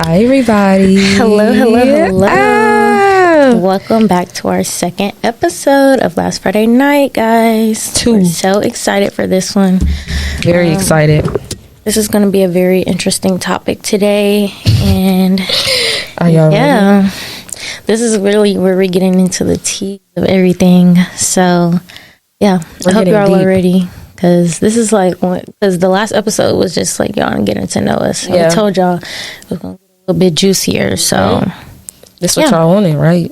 Hi, everybody. Hello. Ah. Welcome back to our second episode of Last Friday Night, guys. We're so excited for this one. Very excited. This is going to be a very interesting topic today. And Are y'all ready? This is really where we're getting into the tea of everything. So, yeah, I hope you're all ready. Because this is because the last episode was just like y'all getting to know us. So I told y'all it was going to get a little bit juicier. So, this what y'all wanted, right?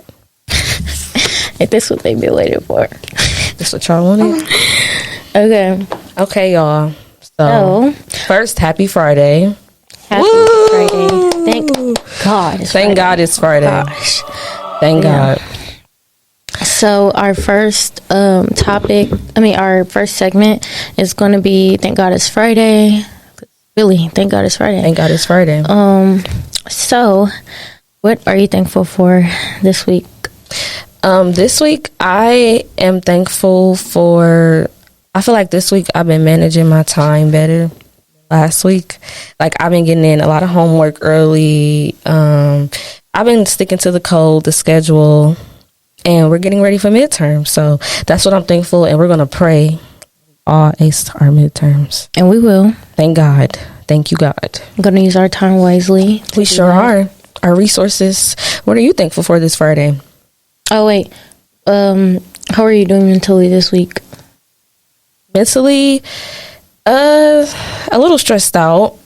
If this what they've been waiting for. This what y'all wanted? Okay, y'all. So, first, happy Friday. Happy Friday. Thank God it's Friday. Thank God it's Friday. Gosh. Thank God. So our first our first segment is going to be Thank God It's Friday. Really, thank God it's Friday. Thank God it's Friday. So what are you thankful for this week? This week I am thankful for. I feel like this week I've been managing my time better. Last week, like I've been getting in a lot of homework early. I've been sticking to the schedule. And we're getting ready for midterms. So that's what I'm thankful. And we're going to pray all ace our midterms. And we will. Thank God. Thank you, God. I'm going to use our time wisely. We sure are. Our resources. What are you thankful for this Friday? Oh, wait. How are you doing mentally this week? Mentally, a little stressed out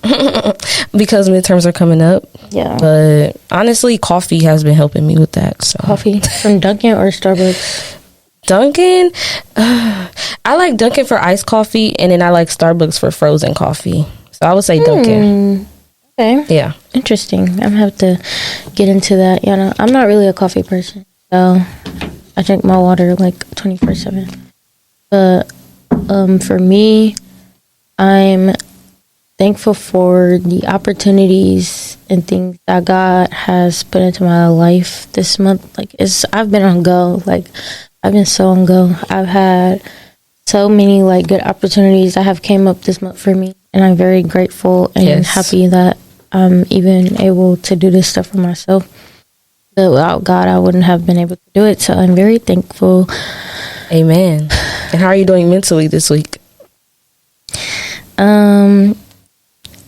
because midterms are coming up. Yeah. But honestly, coffee has been helping me with that. So. Coffee from Dunkin' or Starbucks? Dunkin'. I like Dunkin' for iced coffee, and then I like Starbucks for frozen coffee. So I would say Dunkin'. Okay. Yeah. Interesting. I'm gonna have to get into that. You know, I'm not really a coffee person, so I drink my water like 24/7. But for me, I'm thankful for the opportunities and things that God has put into my life this month. Like I've been on go. Like I've been so on go. I've had so many like good opportunities that have came up this month for me, and I'm very grateful and happy that I'm even able to do this stuff for myself. But without God, I wouldn't have been able to do it. So I'm very thankful. Amen. And how are you doing mentally this week?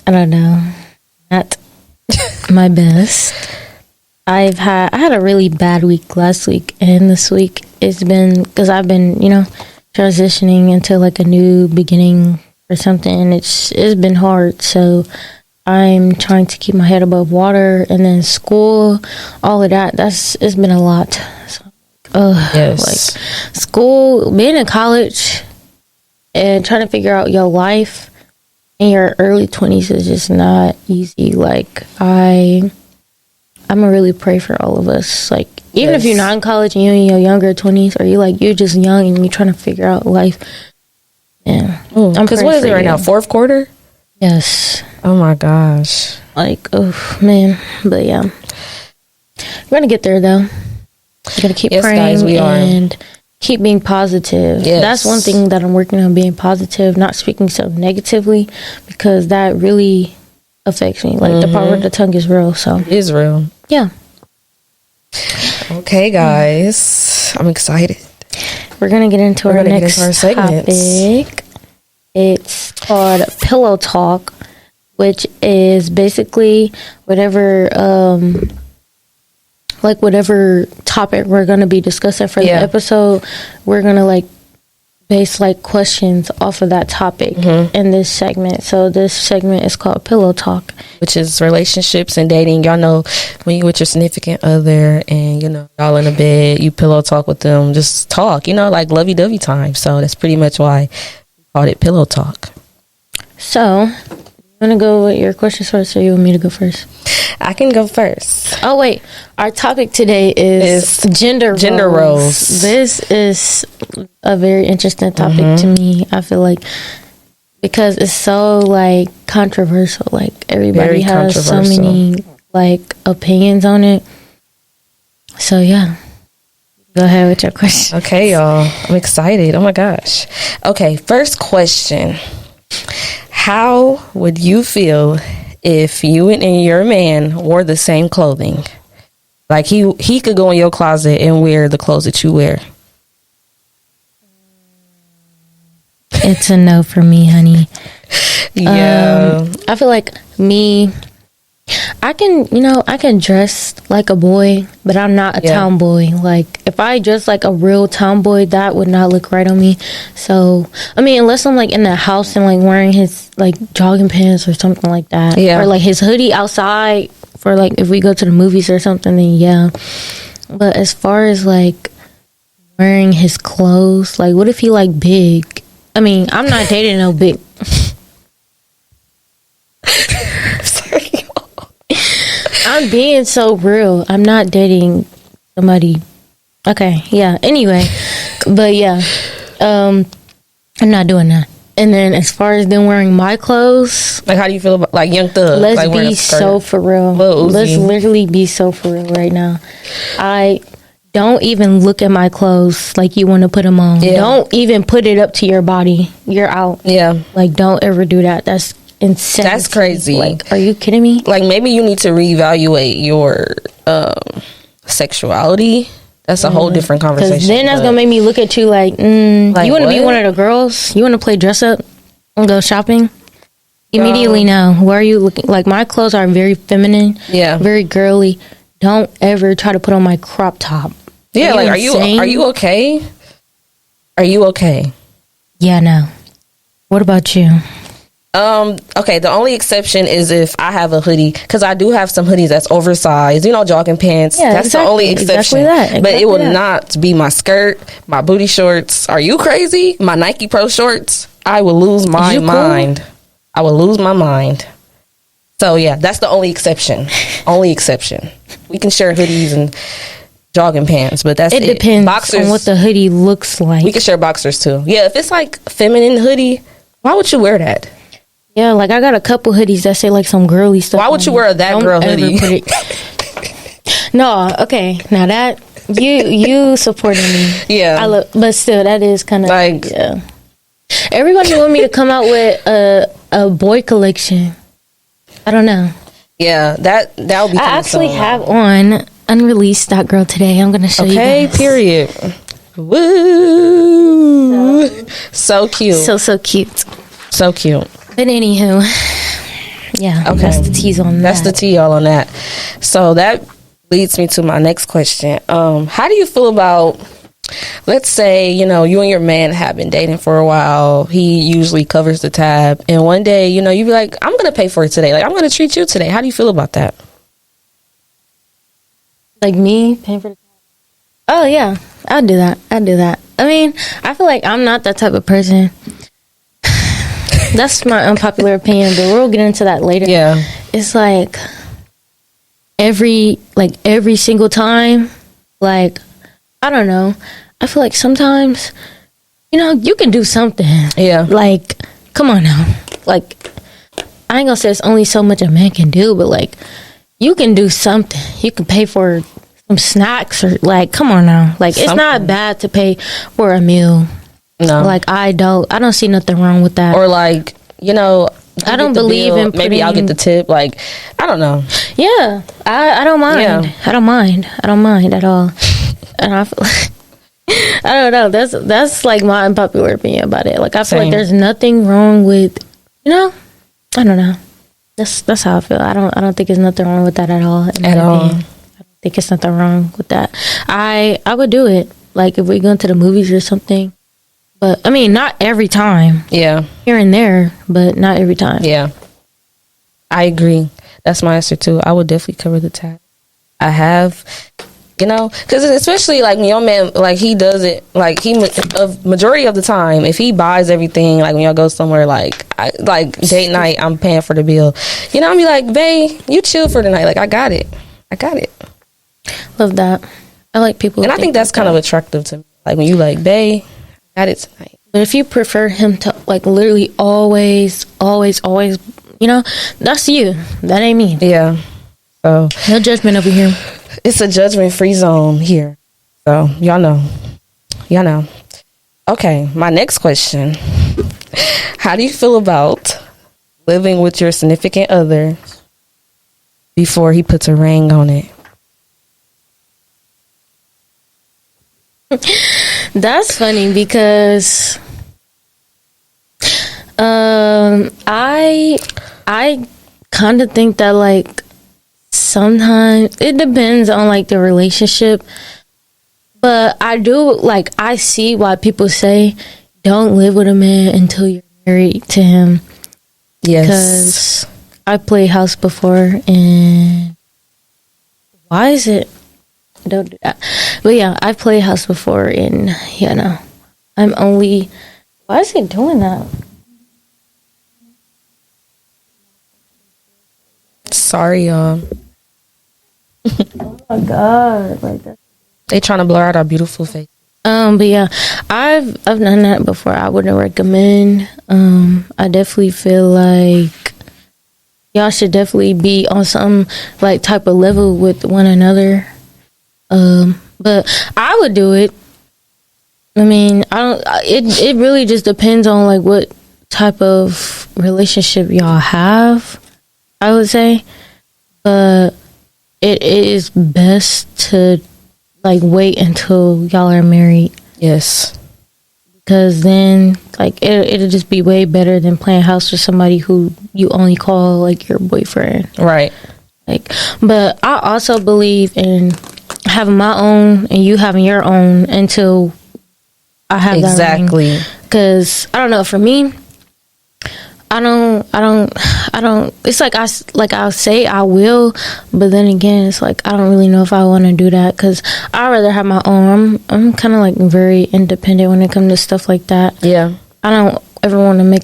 I don't know. Not my best. I had a really bad week last week, and this week it's been because I've been, transitioning into like a new beginning or something, and it's been hard. So I'm trying to keep my head above water, and then school, all of that. It's been a lot. So, like school, being in college, and trying to figure out your life in your early 20s is just not easy. Like I'm gonna really pray for all of us. Like even if you're not in college and you're in your younger 20s, or you're just young and you're trying to figure out life. Yeah, because what is it right now? Fourth quarter? Yes. Oh my gosh. Like man, but yeah, we're gonna get there though. We're gonna keep praying, guys, we and keep being positive. Yes. That's one thing that I'm working on, being positive, not speaking so negatively, because that really affects me. Like the power of the tongue is real. So it is real. Yeah. Okay, guys. I'm excited. We're gonna get into our next topic. It's called Pillow Talk, which is basically whatever topic we're going to be discussing for the episode, we're going to base questions off of that topic in this segment. So this segment is called Pillow Talk, which is relationships and dating. Y'all know when you with your significant other and y'all in the bed, you pillow talk with them, just talk, like lovey-dovey time. So that's pretty much why we called it Pillow Talk. So you want to go with your questions first, or you want me to go first? I can go first. Oh, wait. Our topic today is gender roles. This is a very interesting topic to me, I feel like, because it's so, controversial. Everybody has so many, opinions on it. So, yeah. Go ahead with your question. Okay, y'all. I'm excited. Oh, my gosh. Okay, first question. How would you feel if you and your man wore the same clothing? Like he could go in your closet and wear the clothes that you wear. It's a no for me, honey. Yeah. I feel like I can dress like a boy, but I'm not a tomboy. Like, if I dress like a real tomboy, that would not look right on me. So, I mean, unless I'm, like, in the house and, like, wearing his, like, jogging pants or something like that. Yeah. Or, like, his hoodie outside for, like, if we go to the movies or something, then yeah. But as far as, like, wearing his clothes, like, what if he, like, big? I mean, I'm not dating no big... I'm being so real. I'm not dating somebody. Okay, yeah. Anyway, but yeah, I'm not doing that. And then as far as them wearing my clothes, like, how do you feel about, like, Young Thug? Let's like be so for real. Let's literally be so for real right now. I don't even look at my clothes like you want to put them on. Yeah. Don't even put it up to your body. You're out. Yeah. Like, don't ever do that. That's insane. That's crazy. Like, are you kidding me? Like, maybe you need to reevaluate your sexuality. That's a whole different conversation. Because then that's gonna make me look at you like you want to be one of the girls? You want to play dress up and go shopping? Immediately now, where are you looking? Like, my clothes are very feminine, very girly. Don't ever try to put on my crop top. Yeah, like, are you okay? Are you okay? Yeah, no. What about you? Okay, the only exception is if I have a hoodie, because I do have some hoodies that's oversized, jogging pants. Yeah, that's exactly, the only exception. Exactly but it will not be my skirt, my booty shorts. Are you crazy? My Nike Pro shorts? I will lose my mind. Cool? I will lose my mind. So yeah, that's the only exception. Only exception. We can share hoodies and jogging pants, but that's it. It depends on what the hoodie looks like. We can share boxers too. Yeah, if it's like feminine hoodie, why would you wear that? Yeah, like, I got a couple hoodies that say, like, some girly stuff. Why would you wear that girl hoodie? No, okay. Now that you supporting me. Yeah. But still, that is kind of like, yeah. Everybody want me to come out with a boy collection. I don't know. Yeah, that would be. I actually have on unreleased That Girl today. I'm gonna show you guys. Okay, period. Woo! So cute. So cute. So cute. But anywho, yeah, okay. That's the tease on that. That's the tea all on that. So that leads me to my next question. How do you feel about, let's say, you and your man have been dating for a while. He usually covers the tab. And one day, you be like, I'm going to pay for it today. Like, I'm going to treat you today. How do you feel about that? Like, me paying for the tab? Oh, yeah. I'll do that. I mean, I feel like I'm not that type of person. That's my unpopular opinion, but we'll get into that later. Yeah. It's like every single time, like, I don't know. I feel like sometimes, you can do something. Yeah. Like, come on now. Like, I ain't gonna say it's only so much a man can do, but, like, you can do something. You can pay for some snacks or, like, come on now. Like, something. It's not bad to pay for a meal. No. Like, I don't see nothing wrong with that. Or, like, I don't believe in maybe I'll get the tip. Like, I don't know. Yeah. I don't mind. Yeah. I don't mind at all. And I feel like, I don't know. That's like my unpopular opinion about it. Like, I feel like there's nothing wrong with, I don't know. That's how I feel. I don't think there's nothing wrong with that at all. At all. I don't think it's nothing wrong with that. I would do it. Like, if we go to the movies or something. But, I mean, not every time. Yeah. Here and there, but not every time. Yeah. I agree. That's my answer, too. I would definitely cover the tab. I have, because especially, like, when your man, like, he does it, like, a majority of the time, if he buys everything, like, when y'all go somewhere, like date night, I'm paying for the bill. I'll be like, babe, you chill for the night. Like, I got it. Love that. I like people. And I think that's kind of attractive to me. Like, when you like, babe, got it tonight. But if you prefer him to, like, literally always, that's you. That ain't me. Yeah. So no judgment over here. It's a judgment-free zone here. So y'all know. Okay, my next question. How do you feel about living with your significant other before he puts a ring on it? That's funny because I kind of think that like sometimes it depends on like the relationship, but I see why people say don't live with a man until you're married to him. Yes. Because I played house before, and why is it? Don't do that. But yeah, I've played house before, and I'm only. Why is it doing that? Sorry, y'all. Oh my god! Like that. They trying to blur out our beautiful face. But yeah, I've done that before. I wouldn't recommend. I definitely feel like y'all should definitely be on some like type of level with one another. But I would do it. I mean, I don't. It really just depends on like what type of relationship y'all have. I would say, but it is best to like wait until y'all are married. Yes. Because then like it'll just be way better than playing house with somebody who you only call like your boyfriend. Right. Like, but I also believe in having my own and you having your own until I have exactly. that ring. Because I don't know, for me, I don't. It's like I'll say I will, but then again, it's like I don't really know if I want to do that because I'd rather have my own. I'm kind of like very independent when it comes to stuff like that. Yeah. I don't ever want to make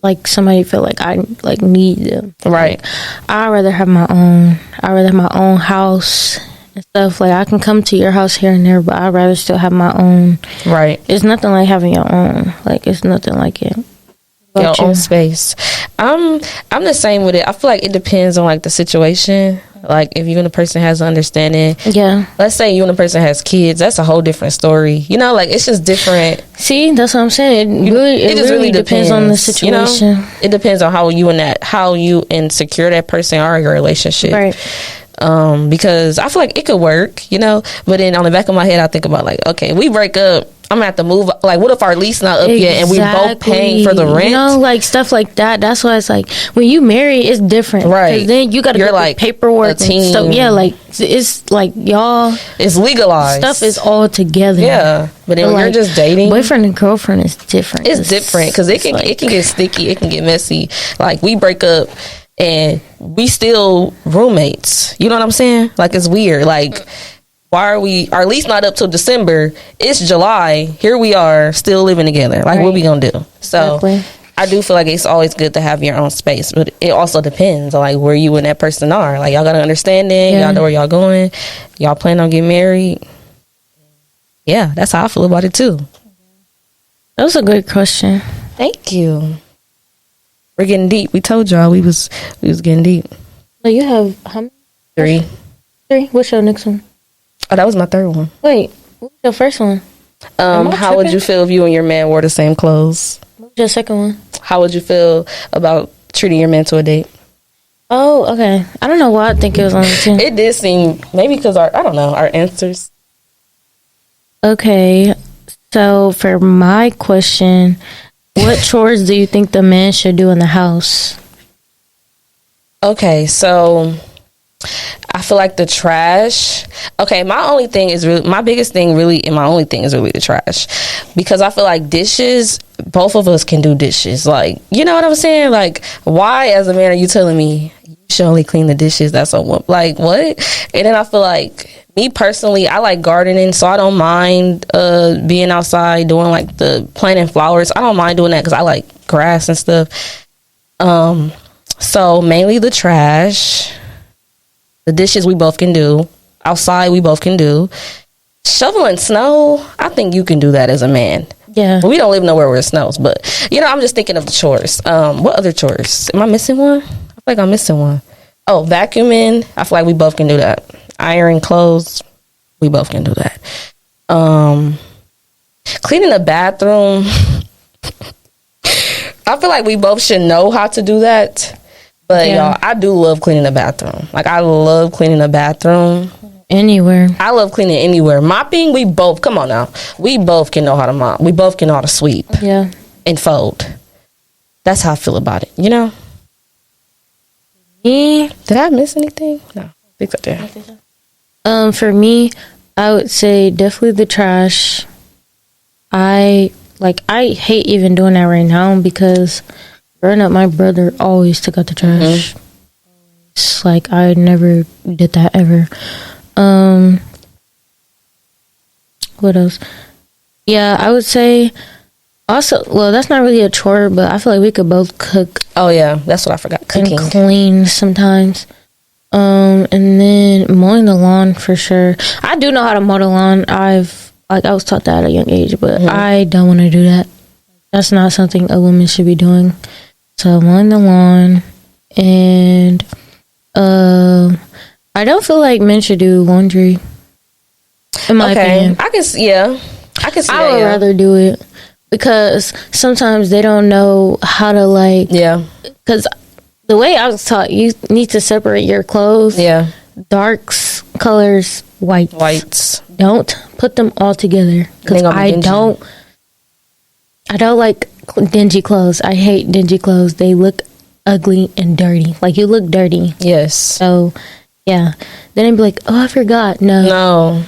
like somebody feel like I like need them. Right. Like, I'd rather have my own. I'd rather have my own house and stuff. Like I can come to your house here and there, but I'd rather still have my own. Right. It's nothing like having your own. Like it's nothing like it. Your own space. I'm the same with it. I feel like it depends on like the situation. Like if you and the person has an understanding. Yeah. Let's say you and the person has kids. That's a whole different story. You know, like it's just different. See, that's what I'm saying. It just really depends on the situation. You know? It depends on how you and secure that person are in your relationship. Right. Because I feel like it could work, you know. But then on the back of my head, I think about like, okay, we break up. I'm gonna have to move. Like, what if our lease not up yet, and we both paying for the rent? You know, like stuff like that. That's why it's like when you marry, it's different, right? Because then you got to get like paperwork and stuff. Yeah, like it's like y'all. It's legalized. Stuff is all together. Yeah, but then when like, you're just dating, boyfriend and girlfriend is different. It's different because it can get sticky. It can get messy. Like we break up. And we still roommates. You know what I'm saying? Like it's weird. Like why are we? Our lease not up till December. It's July. Here we are, still living together. Like right. What we gonna do? So exactly. I do feel like it's always good to have your own space, but it also depends on like where you and that person are. Like y'all got an understanding. Yeah. Y'all know where y'all going. Y'all plan on getting married. Yeah, that's how I feel about it too. That was a good question. Thank you. We're getting deep. We told y'all we was getting deep. So you have how many? 3. What's your next one? Oh, that was my third one. Wait, what was your first one? How would you feel if you and your man wore the same clothes? What was your second one? How would you feel about treating your man to a date? Oh, okay. I don't know why I think it was on the 10. It did seem, maybe because our answers. Okay, so for my question, what chores do you think the man should do in the house? Okay, so I feel like the trash. Okay, my biggest thing really, and my only thing is really the trash. Because I feel like dishes, both of us can do dishes. Like, you know what I'm saying? Like, why as a man are you telling me you should only clean the dishes? That's like, what? And then I feel like, me personally, I like gardening, so I don't mind being outside doing like the planting flowers. I don't mind doing that because I like grass and stuff. So mainly the trash. The dishes we both can do. Outside we both can do. Shoveling snow, I think you can do that as a man. Yeah. We don't live nowhere where it snows, but you know, I'm just thinking of the chores. What other chores? Am I missing one? I feel like I'm missing one. Oh, vacuuming. I feel like we both can do that. Iron clothes, we both can do that. Cleaning the bathroom, I feel like we both should know how to do that. But y'all, I do love cleaning the bathroom. Like, I love cleaning the bathroom. Anywhere. I love cleaning anywhere. Mopping, we both, come on now. We both can know how to mop. We both can know how to sweep. Yeah. And fold. That's how I feel about it, you know? Me? Did I miss anything? No. I think so, yeah. For me, I would say definitely the trash. I hate even doing that right now because growing up, my brother always took out the trash. It's like I never did that ever. What else? Yeah, I would say also, well, that's not really a chore, but I feel like we could both cook. Oh, yeah. That's what I forgot. Cooking. And clean sometimes. And then mowing the lawn for sure. I do know how to mow the lawn. I was taught that at a young age, but I don't want to do that. That's not something a woman should be doing. So mowing the lawn, and I don't feel like men should do laundry. In my opinion, I can see that. I would rather do it because sometimes they don't know how to because the way I was taught, you need to separate your clothes. Yeah. Darks, colors, whites. Don't put them all together. Because I don't like dingy clothes. I hate dingy clothes. They look ugly and dirty. Like, you look dirty. Yes. So, yeah. Then I'd be like, oh, I forgot. No.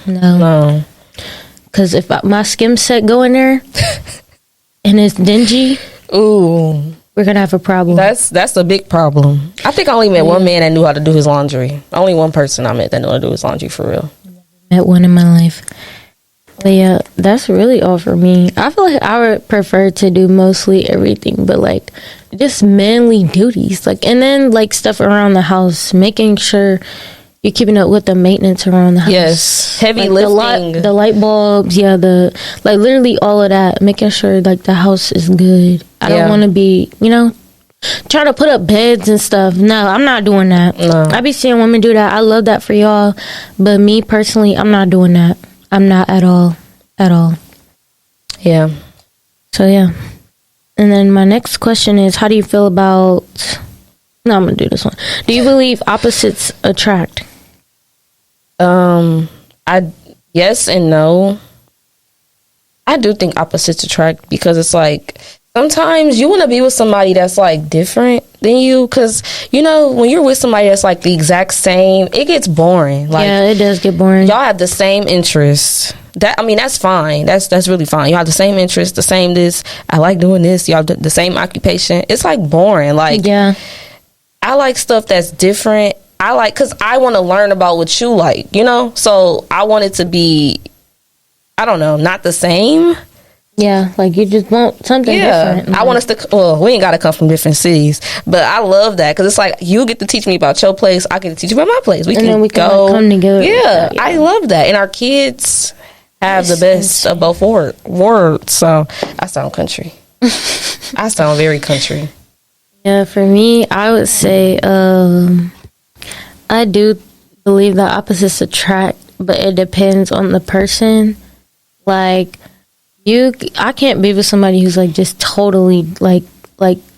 Because if my skim set go in there and it's dingy, ooh, we're gonna have a problem. That's a big problem. I think I only met one man that knew how to do his laundry. Only one person I met that knew how to do his laundry for real. Met one in my life. But yeah, that's really all for me. I feel like I would prefer to do mostly everything, but like just manly duties, like, and then like stuff around the house, making sure you're keeping up with the maintenance around the house. Yes, heavy like lifting, the light bulbs, literally all of that, making sure like the house is good. I don't want to be, trying to put up beds and stuff. No, I'm not doing that. No. I be seeing women do that. I love that for y'all, but me personally, I'm not doing that. I'm not at all. Yeah. So yeah. And then my next question is, how do you feel about? No, I'm gonna do this one. Do you believe opposites attract? Yes and no. I do think opposites attract because it's like sometimes you want to be with somebody that's like different than you, because when you're with somebody that's like the exact same, it gets boring. Like, yeah, it does get boring. Y'all have the same interests. That's fine. That's really fine. You have the same interests, the same this. I like doing this. Y'all the same occupation. It's like boring. Like, yeah, I like stuff that's different. Because I want to learn about what you like, so I want it to be, I don't know, not the same. Yeah, like you just want something different. I want us to, we ain't got to come from different cities, but I love that because it's like you get to teach me about your place, I get to teach you about my place. We can go come together. Yeah, I love that. And our kids have the best of both worlds. So I sound country. I sound very country. Yeah, for me, I would say I do believe that opposites attract, but it depends on the person. Like, I can't be with somebody who's like just totally like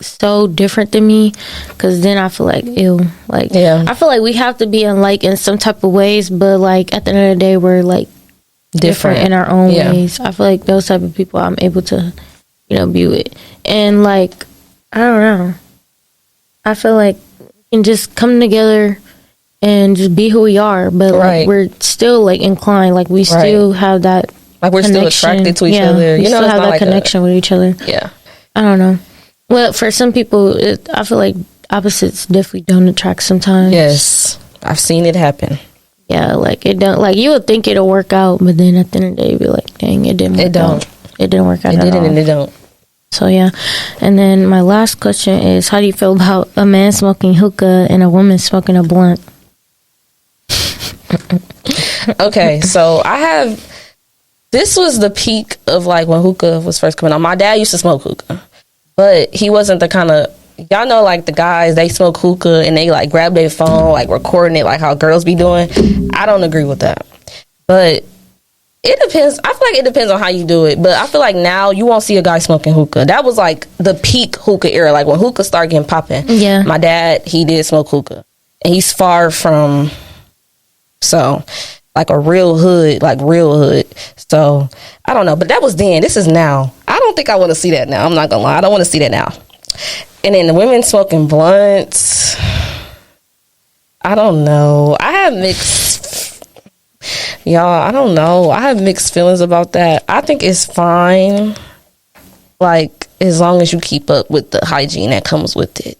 so different than me, because then I feel like ew. Like, yeah, I feel like we have to be alike in some type of ways, but like at the end of the day, we're like different in our own ways. I feel like those type of people I'm able to be with, and like I don't know. I feel like we can just come together and just be who we are, but like we're still like inclined, like we still have that, like we're connection. Still attracted to each other. We still have that like connection with each other. Yeah, I don't know. Well, for some people, I feel like opposites definitely don't attract sometimes. Yes, I've seen it happen. Yeah, like it don't. Like you would think it'll work out, but then at the end of the day, you'd be like, "Dang, it didn't." It don't. It didn't work out. It didn't, and it don't. So yeah, and then my last question is, how do you feel about a man smoking hookah and a woman smoking a blunt? Okay, so this was the peak of like when hookah was first coming out. My dad used to smoke hookah, but he wasn't the kind of, y'all know, like the guys, they smoke hookah and they like grab their phone, like recording it like how girls be doing. I don't agree with that. But It depends. I feel like it depends on how you do it. But I feel like now you won't see a guy smoking hookah. That was like the peak hookah era. Like when hookah started getting popping. Yeah. My dad, he did smoke hookah. And he's far from, so, like a real hood, like real hood. So, I don't know. But that was then. This is now. I don't think I want to see that now. I'm not going to lie. I don't want to see that now. And then the women smoking blunts. I don't know. I have mixed, y'all, I don't know. I have mixed feelings about that. I think it's fine. Like, as long as you keep up with the hygiene that comes with it.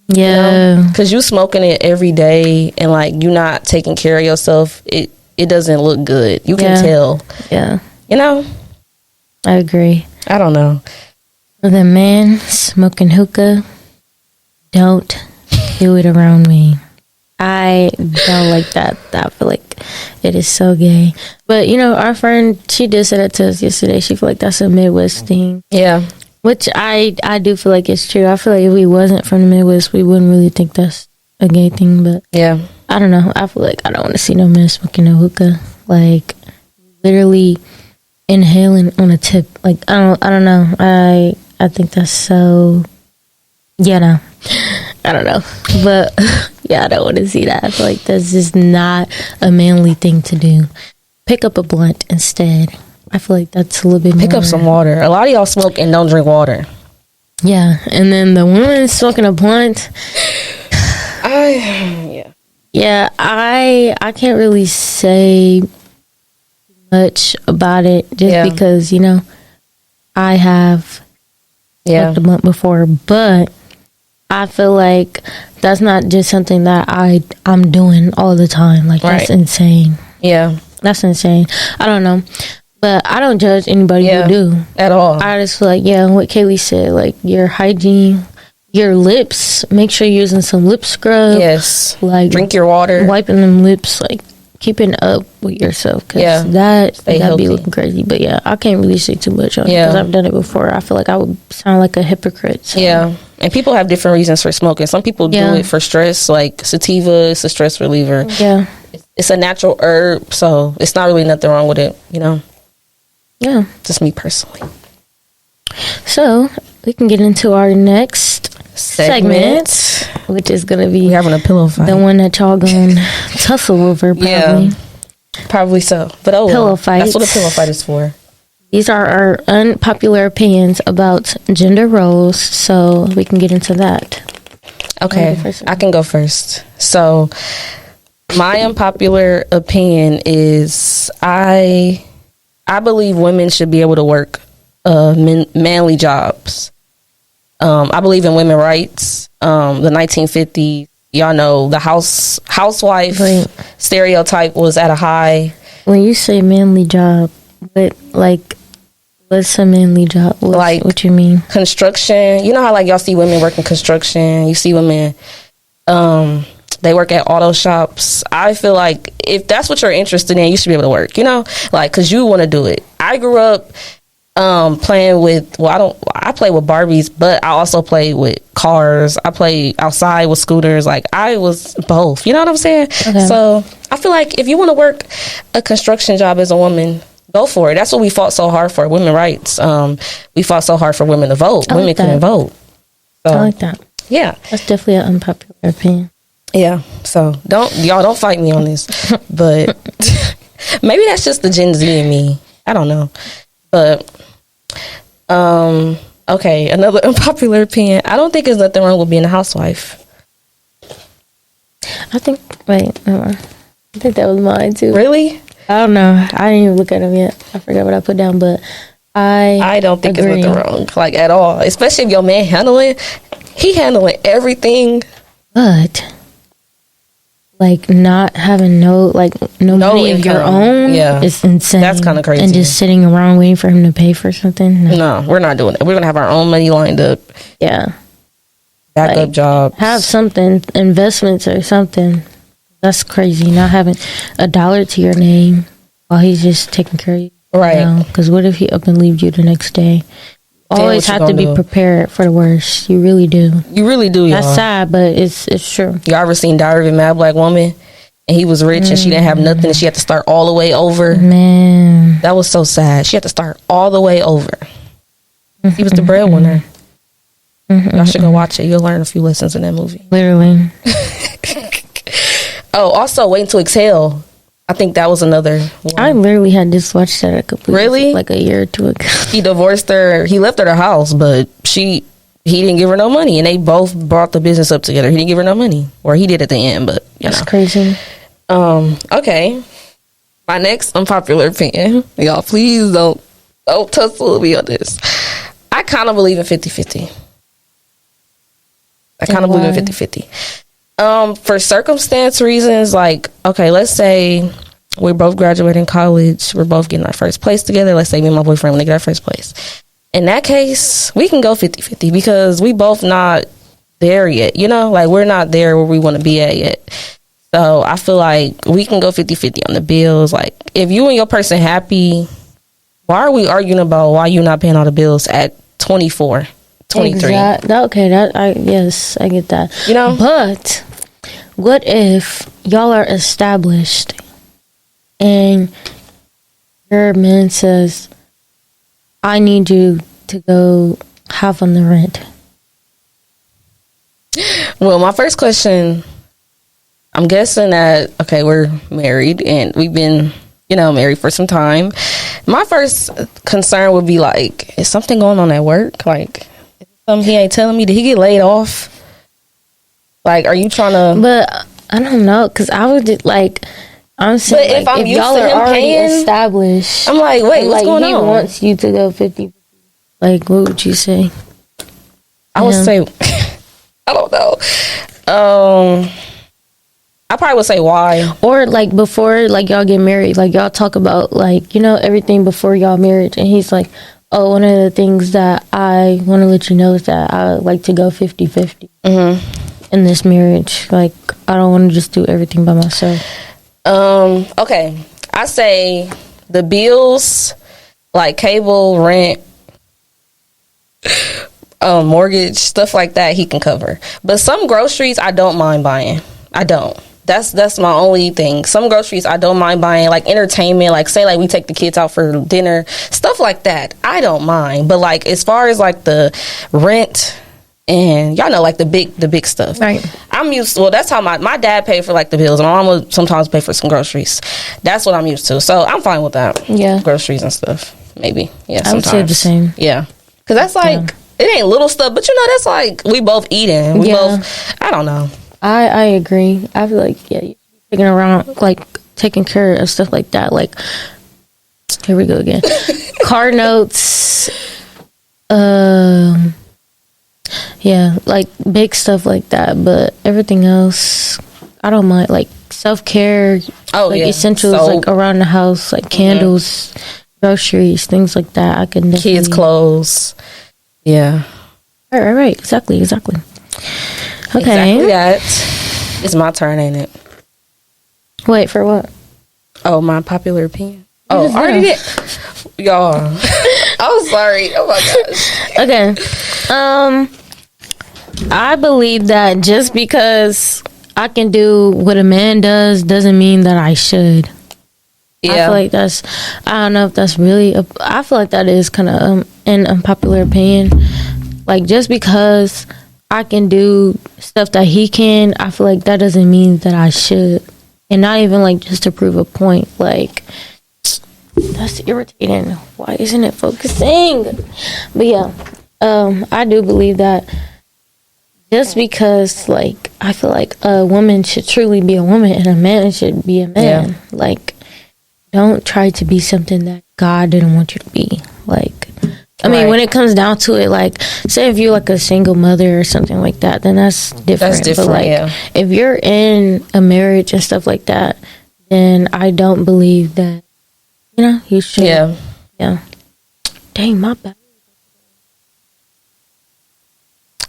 Yeah. Because you smoking it every day and, like, you not taking care of yourself, it doesn't look good. You can tell. Yeah. You know? I agree. I don't know. The man smoking hookah, don't do it around me. I don't like that. I feel like it is so gay. But, you know, our friend, she did say that to us yesterday. She feel like that's a Midwest thing. Yeah. Which I do feel like it's true. I feel like if we wasn't from the Midwest, we wouldn't really think that's a gay thing. But yeah, I don't know. I feel like I don't want to see no man smoking no hookah. Like, literally inhaling on a tip. Like, I don't know. I think that's so, yeah, no. I don't know. But, yeah, I don't want to see that. I feel like that's just not a manly thing to do. Pick up a blunt instead. I feel like that's a little bit Pick more. up some water. A lot of y'all smoke and don't drink water. Yeah. And then the woman smoking a blunt. Yeah, I can't really say much about it just because, you know, I have smoked a blunt before, but I feel like that's not just something that I'm doing all the time. Like, that's insane. Yeah. That's insane. I don't know. But I don't judge anybody who do. At all. I just feel like, what Kaylee said, like, your hygiene, your lips, make sure you're using some lip scrub. Yes. Like, drink your water. Wiping them lips, like, keeping up with yourself. Cause that be looking crazy. But yeah, I can't really say too much on it because I've done it before. I feel like I would sound like a hypocrite. So. Yeah. And people have different reasons for smoking. Some people do it for stress, like sativa is a stress reliever. Yeah. It's a natural herb, so it's not really nothing wrong with it, you know? Yeah. Just me personally. So, we can get into our next segment, which is going to be having a pillow fight. The one that y'all going to tussle over, probably. Yeah, probably so. But pillow fights. That's what a pillow fight is for. These are our unpopular opinions about gender roles, so we can get into that. Okay, I can go first. So, my unpopular opinion is I believe women should be able to work manly jobs. I believe in women's rights. The 1950s, y'all know the housewife stereotype was at a high. When you say manly job, what's a manly job? What you mean? Construction. You know how like y'all see women working construction. You see women, they work at auto shops. I feel like if that's what you're interested in, you should be able to work. You know, like because you want to do it. I grew up playing with. I play with Barbies, but I also play with cars. I play outside with scooters. Like I was both. You know what I'm saying? Okay. So I feel like if you want to work a construction job as a woman, go for it. That's what we fought so hard for, women's rights. We fought so hard for women to vote. Women couldn't vote. So, I like that. Yeah. That's definitely an unpopular opinion. Yeah. So don't fight me on this. But maybe that's just the Gen Z in me. I don't know. But okay, another unpopular opinion. I don't think there's nothing wrong with being a housewife. I think I think that was mine too. Really? I don't know. I didn't even look at them yet. I forgot what I put down, but I don't think agree. There's nothing wrong, like at all. Especially if your man handling everything. But like not having no money of your own, is insane. That's kind of crazy. And just sitting around waiting for him to pay for something. No, we're not doing it. We're gonna have our own money lined up. Yeah, backup jobs. Have something, investments or something. That's crazy. Not having $1 to your name while he's just taking care of you. Right. Because what if he up and leaves you the next day? Always have to be prepared for the worst. You really do. You really do, y'all. That's sad, but it's true. You ever seen Diary of a Mad Black Woman? and he was rich and she didn't have nothing and she had to start all the way over. Man, That was so sad. She had to start all the way over. He was the breadwinner. Y'all should go watch it. You'll learn a few lessons in that movie. literally. Oh, also Waiting to Exhale. I think that was another one. I literally had just watched that a couple Really? years, like a year or two ago. He divorced her. He left her the house, but he didn't give her no money, and they both brought the business up together. He didn't give her no money, or he did at the end, but That's crazy. Okay. My next unpopular opinion, y'all, please don't tussle me on this. I kind of believe in 50-50. I kind of believe in 50-50. For circumstance reasons, like, okay, let's say we're both graduating college, we're both getting our first place together. Let's say me and my boyfriend want to get our first place. In that case, we can go 50-50 because we both not there yet, you know? Like, we're not there where we want to be at yet. So I feel like we can go 50-50 on the bills. Like, if you and your person happy, why are we arguing about why you not paying all the bills at 24, 23? Yes, I get that. You know? But what if y'all are established and your man says, I need you to go half on the rent? Well, my first question, I'm guessing that, okay, we're married and we've been, married for some time. My first concern would be like, is something going on at work? Like, is something he ain't telling me? Did he get laid off? Like, are you trying to? But I don't know, because I would just, like, I'm saying, But if I'm used y'all to are him already paying, established, I'm like, wait, and, what's going he on? wants you to go 50. Like, what would you say? I would say, I don't know. I probably would say why. Or like before, like y'all get married, like y'all talk about like, everything before y'all marriage, and he's like, oh, one of the things that I want to let you know is that I like to go 50-50 in this marriage. Like, I don't want to just do everything by myself. Okay. I say the bills, like cable, rent, mortgage, stuff like that, he can cover. But some groceries I don't mind buying. I don't. That's my only thing. Some groceries I don't mind buying, like entertainment, like say like we take the kids out for dinner, stuff like that. I don't mind. But like as far as like the rent and y'all know like the big stuff. Right. I'm used to, well, that's how my dad paid for like the bills and my mom would sometimes pay for some groceries. That's what I'm used to. So I'm fine with that. Yeah. Groceries and stuff. Maybe. Yeah. I would say the same. Yeah. Cause that's like it ain't little stuff, but that's like we both eating. We both I don't know. I agree. I feel like, you taking around, like, taking care of stuff like that. Like, here we go again. Car notes. Like, big stuff like that. But everything else, I don't mind. Like, self-care. Essentials, soap, like, around the house. Like, candles, groceries, things like that. I can definitely... Kids' clothes. Yeah. Right. Exactly. Okay. Exactly that. It's my turn, ain't it? Wait, for what? Oh, my popular opinion. Oh, I already did. Y'all. I'm sorry. Oh my gosh. Okay. I believe that just because I can do what a man does doesn't mean that I should. Yeah. I feel like I don't know if that's really, I feel like that is kind of an unpopular opinion. Like, just because I can do stuff that he can, I feel like that doesn't mean that I should. And not even like just to prove a point. Like, that's irritating. Why isn't it focusing? But yeah, I do believe that just because, like, I feel like a woman should truly be a woman and a man should be a man. Yeah. Like, don't try to be something that God didn't want you to be. Like, I mean, when it comes down to it, like, say if you're like a single mother or something like that, then that's different. That's different, but like, if you're in a marriage and stuff like that, then I don't believe that, you should. Yeah. Dang, my bad.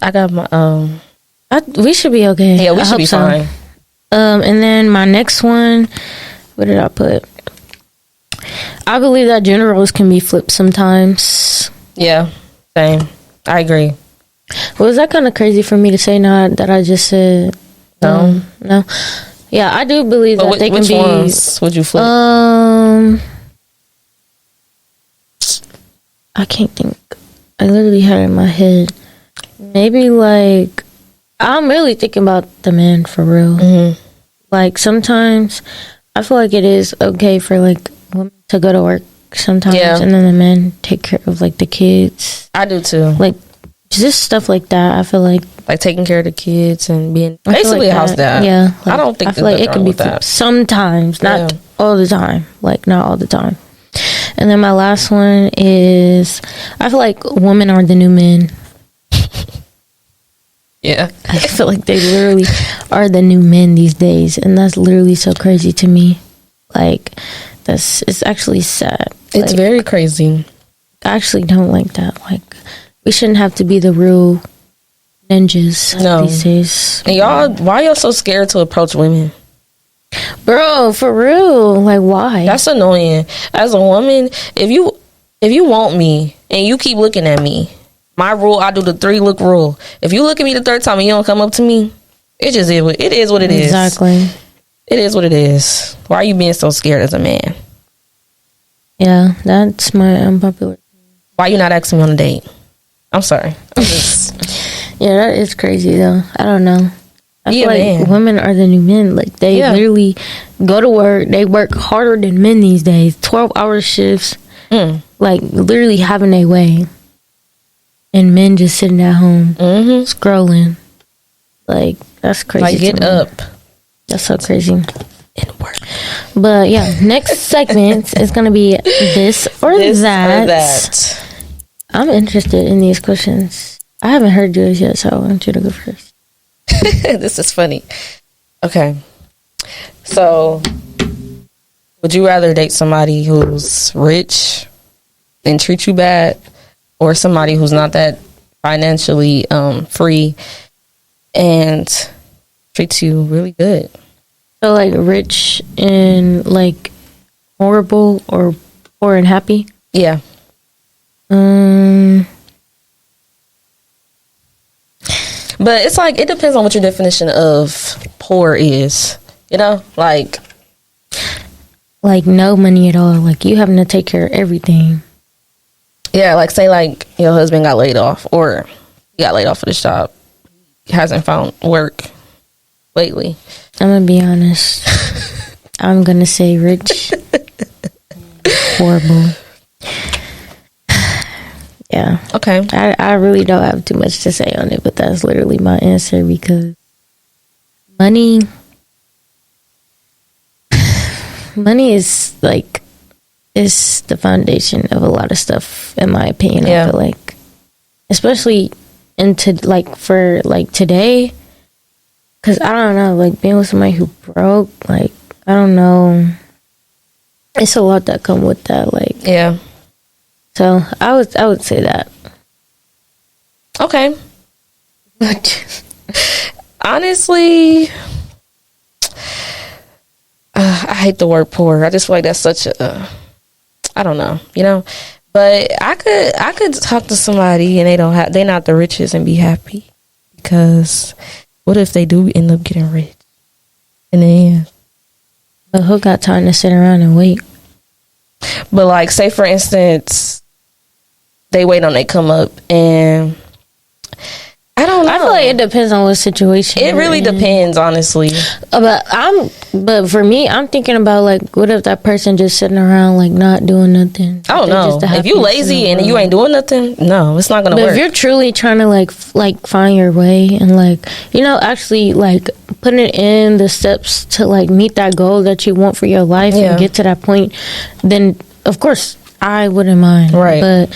I got my, we should be okay. Yeah, we should be fine. And then my next one, what did I put? I believe that gender roles can be flipped sometimes. Yeah, same. I agree. Was that kind of crazy for me to say now that I just said no? No. Yeah, I do believe But that they can which be. ones would you flip? I can't think. I literally had it in my head. Maybe like I'm really thinking about the men for real. Mm-hmm. Like sometimes I feel like it is okay for like women to go to work sometimes, Yeah. and then the men take care of like the kids, I do too. like just stuff like that. I feel like Taking care of the kids and being I feel basically like a house dad. Yeah, I don't think I feel there's like it nothing can wrong be with that. sometimes, not Yeah. all the time. Like not all the time. And then my last one is I feel like women are the new men. Yeah. I feel like they literally are the new men these days, and that's literally so crazy to me. Like it's actually sad. It's Like, very crazy. I actually don't like that. Like we shouldn't have to be the real ninjas No. these days. And y'all, why y'all so scared to approach women? Bro, for real. Like why? That's annoying. As a woman, if you want me and you keep looking at me, my rule, I do the 3 look rule. If you look at me the 3rd time and you don't come up to me, it is what it is. Exactly. It is what it is. Why are you being so scared as a man? Yeah, that's my unpopular. Why you not asking me on a date? I'm sorry. I'm just, Yeah, that is crazy though. I don't know. I Be feel a like man. women are the new men. Like they Yeah. literally go to work. They work harder than men these days. 12-hour shifts. Like literally having their way. And men just sitting at home scrolling. Like that's crazy. like get to me. up That's so crazy. and work. But yeah, next segment is gonna be this or This that. or that. I'm interested in these questions. I haven't heard yours yet, so I want you to go first. This is funny. Okay. So, would you rather date somebody who's rich and treat you bad, or somebody who's not that financially free and treats you really good? So like rich and like horrible or poor and happy? Yeah. But it's like, it depends on what your definition of poor is. You know? Like no money at all. Like you having to take care of everything. yeah, like say like your husband got laid off, or he got laid off of this job. He hasn't found work lately. I'm gonna be honest. I'm gonna say rich. Horrible. Yeah. Okay. I really don't have too much to say on it, but that's literally my answer because money is like is the foundation of a lot of stuff in my opinion. Yeah. I feel like especially into like for like today, because I don't know, like being with somebody who broke, like I don't know, it's a lot that come with that, like Yeah. so I would say that. Okay. Honestly, I hate the word poor. I just feel like that's such a, I don't know, you know. But I could talk to somebody and they're not the richest and be happy, because what if they do end up getting rich in the end? But who got time to sit around and wait? But like, say for instance, they wait on they come up, and I don't know. I feel like it depends on what situation. It you're really in. depends, honestly. But for me, I'm thinking about like, what if that person just sitting around like not doing nothing? I don't They're know. just the If you happiest in lazy the and you world. ain't doing nothing, no, it's not gonna But work. if you're truly trying to like find your way and like actually like putting it in the steps to like meet that goal that you want for your life Yeah. and get to that point, then of course I wouldn't mind. Right. But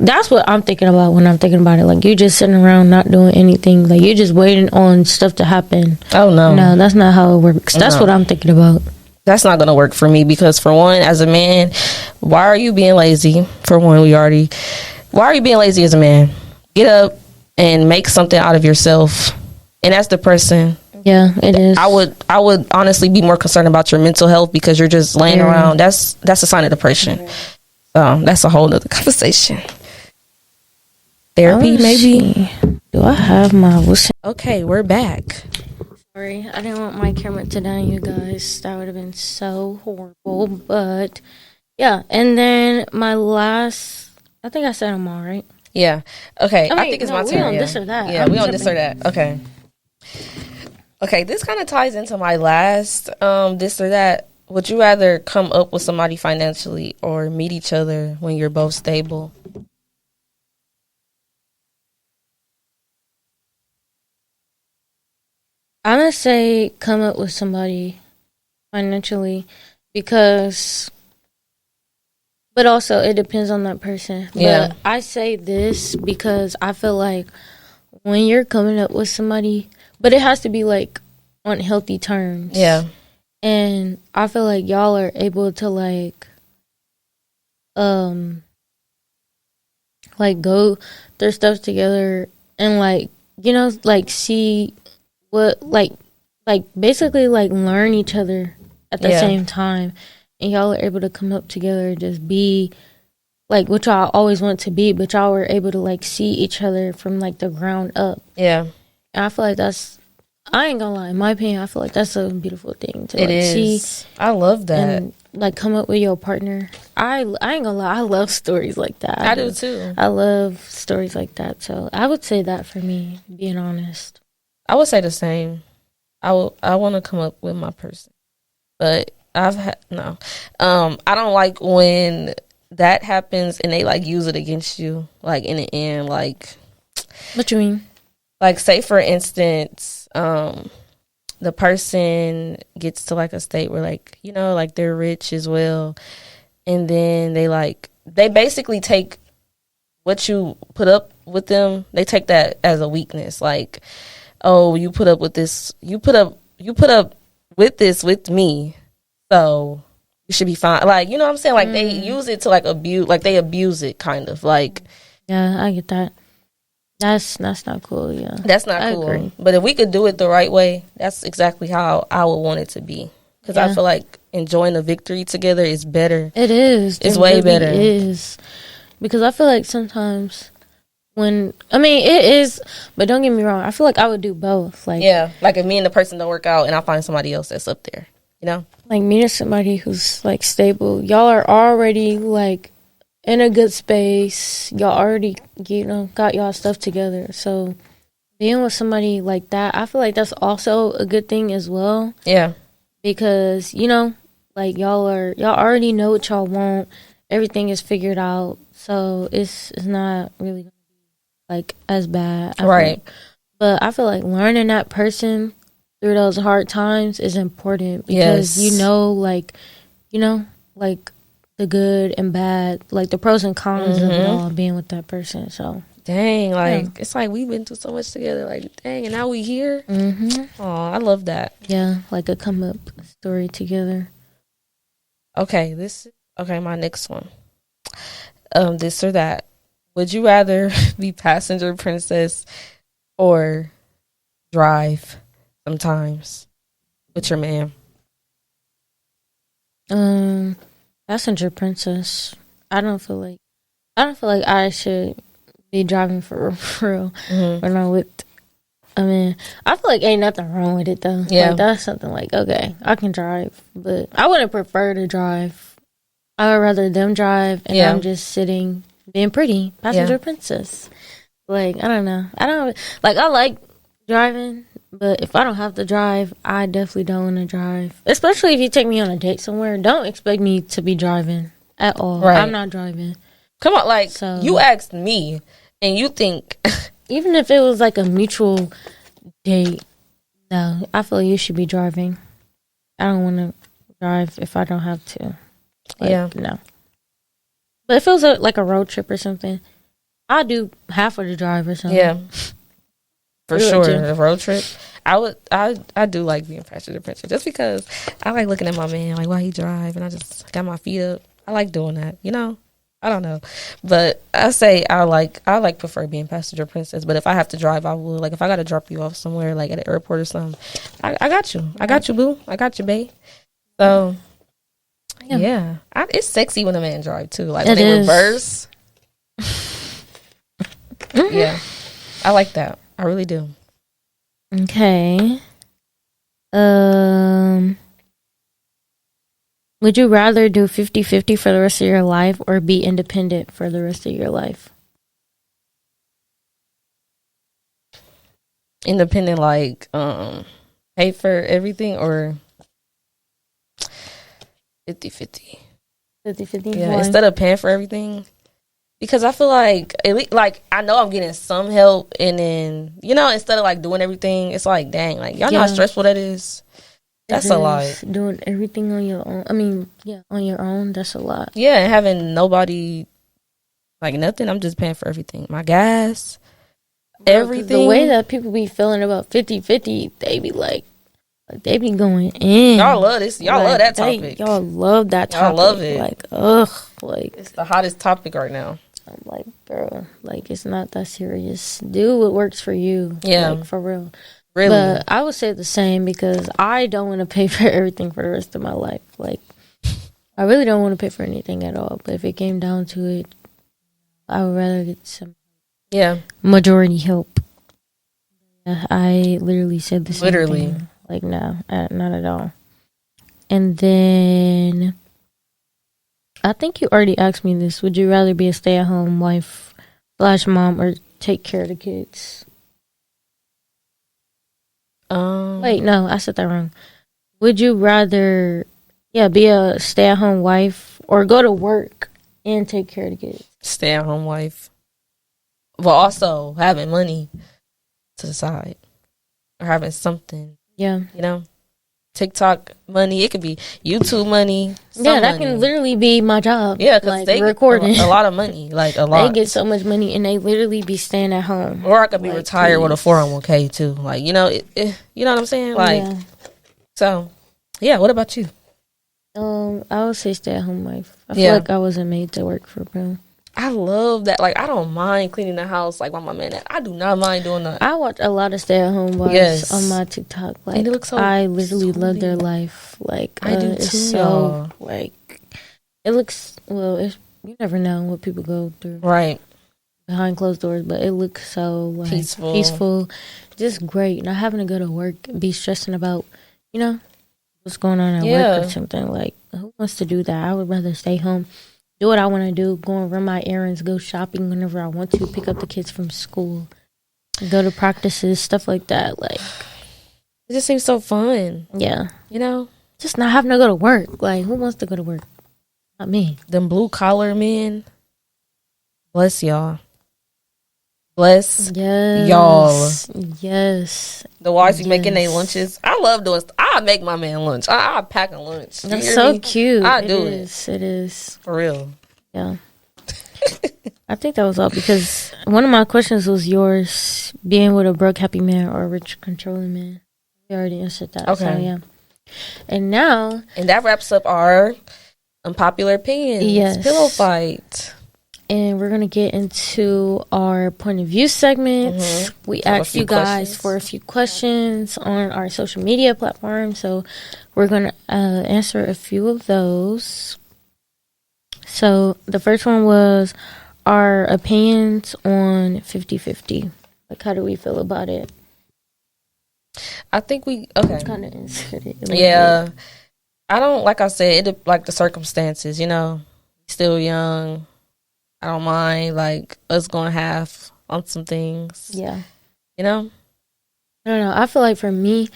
that's what I'm thinking about when I'm thinking about it. Like you just sitting around not doing anything. Like you just waiting on stuff to happen. Oh no, No, that's not how it works. That's No. what I'm thinking about. that's not gonna work for me, because for one, as a man, why are you being lazy? For one, why are you being lazy as a man? Get up and make something out of yourself. And as the person, Yeah, it is. I would honestly be more concerned about your mental health, because you're just laying around. That's a sign of depression. That's a whole other conversation. Therapy, Let's maybe. see. Do I have my what's Okay, we're back. Sorry, I didn't want my camera to die, you guys. That would have been so horrible. But yeah, and then my last, I think I said them all, right? Yeah. Okay. Oh, I wait, think it's no, my we turn. on Yeah. this or that. Yeah, I'm we on this or tripping. that. Okay. Okay. This kind of ties into my last this or that. Would you rather come up with somebody financially or meet each other when you're both stable? I'm gonna say come up with somebody financially because, but also it depends on that person. Yeah. But I say this because I feel like when you're coming up with somebody, but it has to be like on healthy terms. Yeah. And I feel like y'all are able to like go their stuff together and like see what like basically like learn each other at the Yeah. same time, and y'all are able to come up together, just be like what y'all always want to be, but y'all were able to like see each other from like the ground up. Yeah. And I feel like I ain't gonna lie, in my opinion, I feel like that's a beautiful thing to It like see is. I love that. and like come up with your partner. I ain't gonna lie, I love stories like that. I do too. I love stories like that. So I would say that for me, being honest. I would say the same. I want to come up with my person, but I've had no. I don't like when that happens and they like use it against you. Like in the end, like What you mean? like say for instance, the person gets to like a state where like like they're rich as well, and then they basically take what you put up with them. They take that as a weakness, like. Oh, you put up with this. You put up with this with me, so you should be fine. Like, you know what I'm saying? Like they use it to like abuse, like they abuse it, kind of like. Yeah, I get that. That's not cool. Yeah, That's not I cool. agree. But if we could do it the right way, that's exactly how I would want it to be. Because I Yeah. feel like enjoying the victory together is better. It is. It's It way really better. Is because I feel like sometimes it is, but don't get me wrong. I feel like I would do both. Like Yeah, like if me and the person don't work out, and I find somebody else that's up there, like meeting somebody who's like stable. Y'all are already like in a good space. Y'all already got y'all stuff together. So being with somebody like that, I feel like that's also a good thing as well, Yeah, because like y'all already know what y'all want. Everything is figured out, so it's not really gonna be like as bad. I right. think. But I feel like learning that person through those hard times is important because Yes. like the good and bad, like the pros and cons of it Mhm. all, being with that person. So Dang, like Yeah. it's like we've been through so much together. Like, dang, and now we here. hmm Oh, I love that. yeah, like a come up story together. Okay, my next one. This or that. Would you rather be passenger princess or drive sometimes with your man? Passenger princess. I don't feel like I should be driving for real Mm-hmm. when I'm with. I mean, I feel like ain't nothing wrong with it though. Yeah. Like that's something like, okay, I can drive, but I wouldn't prefer to drive. I would rather them drive and Yeah. I'm just sitting being pretty passenger Yeah. princess. Like I don't know. I don't like. I like driving, but if I don't have to drive, I definitely don't want to drive. Especially if you take me on a date somewhere. Don't expect me to be driving at all. Right. I'm not driving. Come on, like So- you asked me, and you think Even if it was like a mutual date, no, I feel you should be driving. I don't want to drive if I don't have to. Like, Yeah. No. But if it was like a road trip or something, I'll do half of the drive or something. yeah, for Do it sure. too. A road trip. I do like being passenger princess just because I like looking at my man like while he drive, and I just got my feet up. I like doing that. I don't know, but I say I prefer being passenger princess. But if I have to drive, I will. Like if I got to drop you off somewhere, like at an airport or something, I got you. I got you, boo. I got you, babe. So yeah, it's sexy when a man drive too. Like when It they is. reverse. Yeah, I like that. I really do. Okay. Would you rather do 50-50 for the rest of your life or be independent for the rest of your life? Independent, like pay for everything, or 50-50. 50-50? Yeah, Why? instead of paying for everything. Because I feel like, at least, like, I know I'm getting some help, and then, instead of, like, doing everything, it's like, dang, like, y'all know how stressful that is? That's a lot. Doing everything on your own. I mean, yeah, on your own, that's a lot. Yeah, and having nobody, like, nothing. I'm just paying for everything. My gas, everything. The way that people be feeling about 50-50, they be like they be going in. Y'all love this. Y'all love that topic. Y'all love that topic. Y'all love it. Like, ugh. Like, it's the hottest topic right now. I'm like, bro, like, it's not that serious. Do what works for you. Yeah. Like, for real. Really? But I would say the same, because I don't want to pay for everything for the rest of my life. Like, I really don't want to pay for anything at all. But if it came down to it, I would rather get some majority help. Yeah, I literally said the same thing. Like, no, not at all. And then I think you already asked me this. Would you rather be a stay-at-home wife / mom or take care of the kids? Wait, no, I said that wrong. Would you rather, be a stay-at-home wife or go to work and take care of the kids? Stay-at-home wife. But also having money to the side. Or having something. Yeah. TikTok money. It could be YouTube money. Yeah, that can literally be my job. Yeah, because they recording a lot of money. Like, a lot. They get so much money, and they literally be staying at home. Or I could be retired with a 401k too. Like, you know what I'm saying? Like, so, yeah. What about you? I would say stay at home wife. I feel like I wasn't made to work for real. I love that. Like, I don't mind cleaning the house like my man. I do not mind doing that. I watch a lot of stay at home wives on my TikTok. Like, and it looks I literally love their life. Like, I do too. It's so like, it looks you never know what people go through, right, behind closed doors. But it looks so like peaceful, just great. Not having to go to work, be stressing about what's going on at work or something. Like, who wants to do that? I would rather stay home. Do what I want to do, go and run my errands, go shopping whenever I want to, pick up the kids from school, go to practices, stuff like that. Like, it just seems so fun. Yeah. Just not having to go to work. Like, who wants to go to work? Not me. Them blue collar men. Bless y'all. Bless y'all. Yes. The wives be making their lunches. I love doing I make my man lunch. I pack a lunch. That's so cute. I do it. It is. For real. Yeah. I think that was all, because one of my questions was yours, being with a broke happy man or a rich controlling man. We already answered that. Okay. So, yeah. And now. And that wraps up our unpopular opinions. Yes. Pillow fight. And we're going to get into our point of view segment. Mm-hmm. We asked you guys for a few questions on our social media platform. So we're going to answer a few of those. So the first one was our opinions on 50-50. Like, how do we feel about it? I think okay. Kind of answered it. Yeah. I don't, like I said, like the circumstances, still young. I don't mind, like, us going half on some things. Yeah. I don't know. I feel like for me,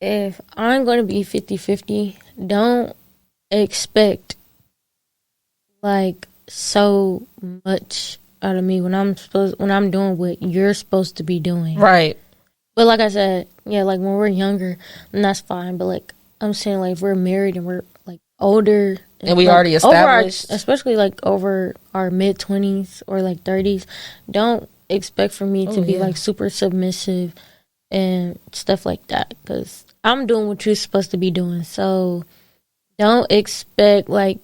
if I'm going to be 50-50, don't expect, like, so much out of me when I'm doing what you're supposed to be doing. Right. But like I said, like, when we're younger, then that's fine. But, like, I'm saying, like, if we're married and we're, like, older, and we already established, especially like over our mid-20s or like 30s, don't expect for me to be like super submissive and stuff like that, because I'm doing what you're supposed to be doing. So don't expect, like,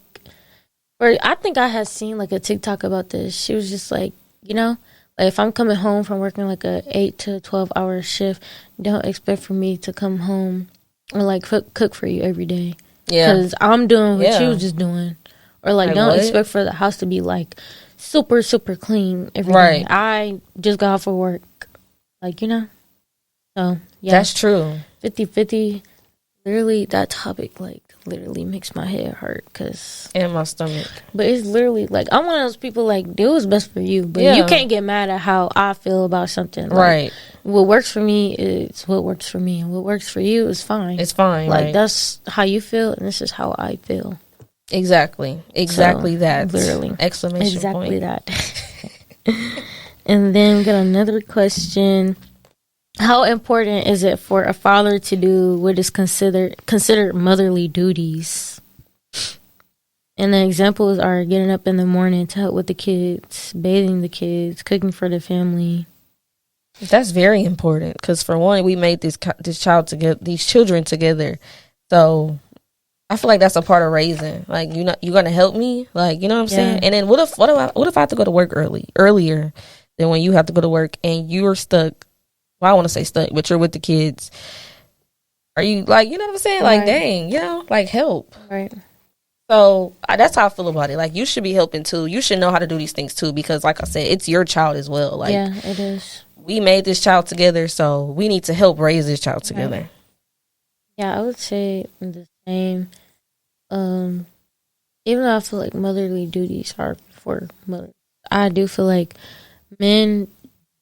or I think I had seen like a TikTok about this. She was just like, like, if I'm coming home from working like a 8 to 12 hour shift, don't expect for me to come home and like cook for you every day. Yeah, because I'm doing what you was just doing. Or, like, don't expect for the house to be, like, super, super clean every day. I just got off of work. Like, So yeah, That's true. 50-50. Literally, that topic like literally makes my head hurt And my stomach. but it's literally like I'm one of those people like do what's best for you, but Yeah. you can't get mad at how I feel about something. Like, Right. what works for me is what works for me, and what works for you is fine. It's fine. Like right. that's how you feel, and this is how I feel. Exactly. Exactly So, that. literally. Exclamation Exactly point. that. And then we got another question. How important is it for a father to do what is considered motherly duties? And the examples are getting up in the morning to help with the kids, bathing the kids, cooking for the family. That's very important because for one, we made these children together. So I feel like that's a part of raising. Like you're gonna help me. Like you know what I'm saying. And then what if I have to go to work earlier than when you have to go to work and you're stuck. Well, I want to say stuck, but you're with the kids. Are you like you know what I'm saying? Like dang, like help. Right. So that's how I feel about it. Like you should be helping too. You should know how to do these things too because, like I said, it's your child as well. Like yeah, it is. We made this child together, so we need to help raise this child together. Right. Yeah, I would say the same. Even though I feel like motherly duties are for mothers, I do feel like men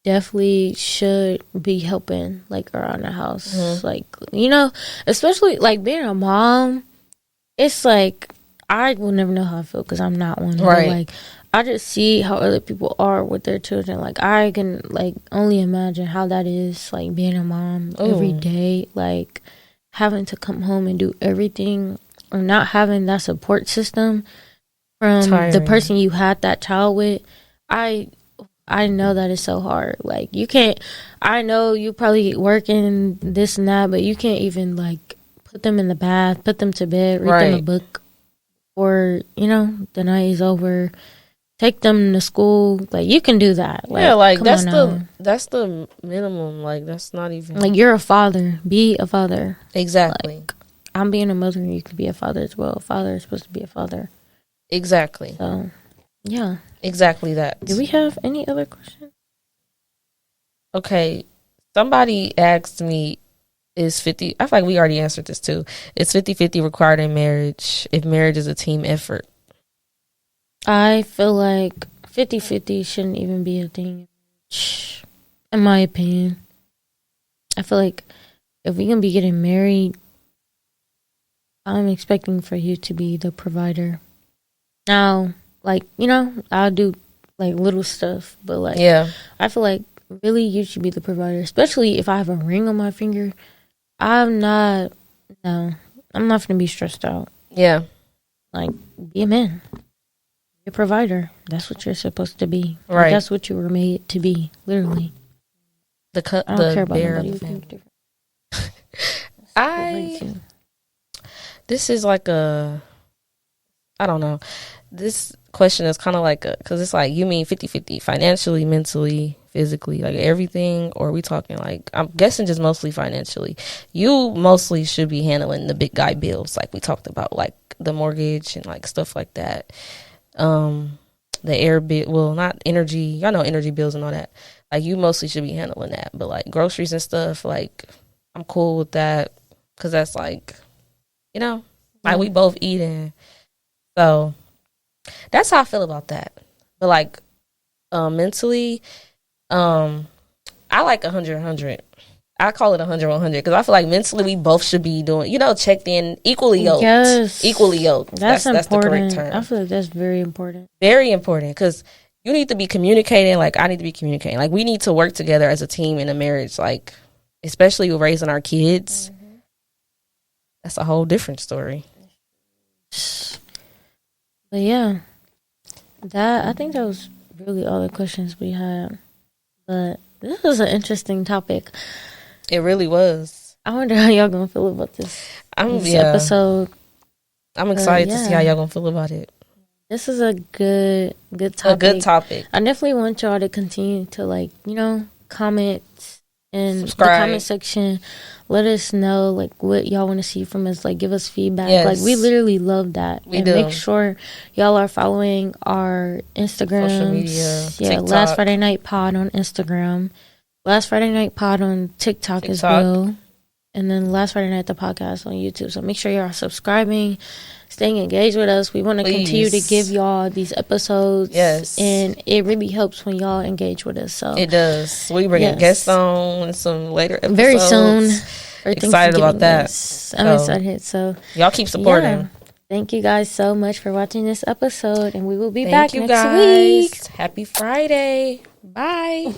definitely should be helping like around the house. Mm-hmm. Like, especially like being a mom, it's like I will never know how I feel because I'm not one. Right. But, like I just see how other people are with their children. Like I can like only imagine how that is like being a mom every day, like having to come home and do everything or not having that support system from the person you had that child with. I know that is so hard. Like you can't. I know you probably working this and that, but you can't even like put them in the bath, put them to bed, read them a book, or the night is over. Take them to school. Like you can do that. Like, yeah, like that's the minimum. Like that's not even like you're a father. Be a father. Exactly. Like, I'm being a mother, and you can be a father as well. A father is supposed to be a father. Exactly. So, yeah. Exactly that. Do we have any other questions? Okay. Somebody asked me, is 50... I feel like we already answered this too. Is 50-50 required in marriage if marriage is a team effort? I feel like 50-50 shouldn't even be a thing, in my opinion. I feel like if we're going to be getting married, I'm expecting for you to be the provider. Now, like, I'll do, like, little stuff, but, like, yeah, I feel like really you should be the provider, especially if I have a ring on my finger. I'm not going to be stressed out. Yeah. Like, be a man. Be a provider. That's what you're supposed to be. Right. Like, that's what you were made to be, literally. I don't care about nobody who thinks different. This is like I don't know. This question is kind of like because it's like, you mean 50-50 financially, mentally, physically, like everything? Or are we talking like, I'm guessing just mostly financially. You mostly should be handling the big guy bills like we talked about, like the mortgage and like stuff like that. The air bill, well, not energy. Y'all know energy bills and all that. Like you mostly should be handling that. But like groceries and stuff, like I'm cool with that because that's like, like we both eating. So that's how I feel about that. But like mentally, I like 100-100. I call it 100-100 because I feel like mentally we both should be doing, checked in, equally yoked. Yes. Equally yoked. That's important. That's the correct term. I feel like that's very important. Very important because you need to be communicating like I need to be communicating. Like we need to work together as a team in a marriage, like especially with raising our kids. Mm-hmm. That's a whole different story. But yeah, I think that was really all the questions we had. But this was an interesting topic. It really was. I wonder how y'all gonna feel about this episode. I'm excited to see how y'all gonna feel about it. This is a good topic. A good topic. I definitely want y'all to continue to comment in subscribe. The comment section. Let us know what y'all want to see from us. Give us feedback. Yes. We literally love that. We do. Make sure y'all are following our Instagram, social media, TikTok. Last Friday Night Pod on Instagram. Last Friday Night Pod on TikTok as well. And then Last Friday Night, the podcast on YouTube. So make sure you're subscribing, staying engaged with us. We want to continue to give y'all these episodes. Yes. And it really helps when y'all engage with us. So it does. We bring guests on some later episodes. Very soon. Excited about that. I'm excited. So y'all keep supporting. Yeah. Thank you guys so much for watching this episode. And we will be back next week. Happy Friday. Bye.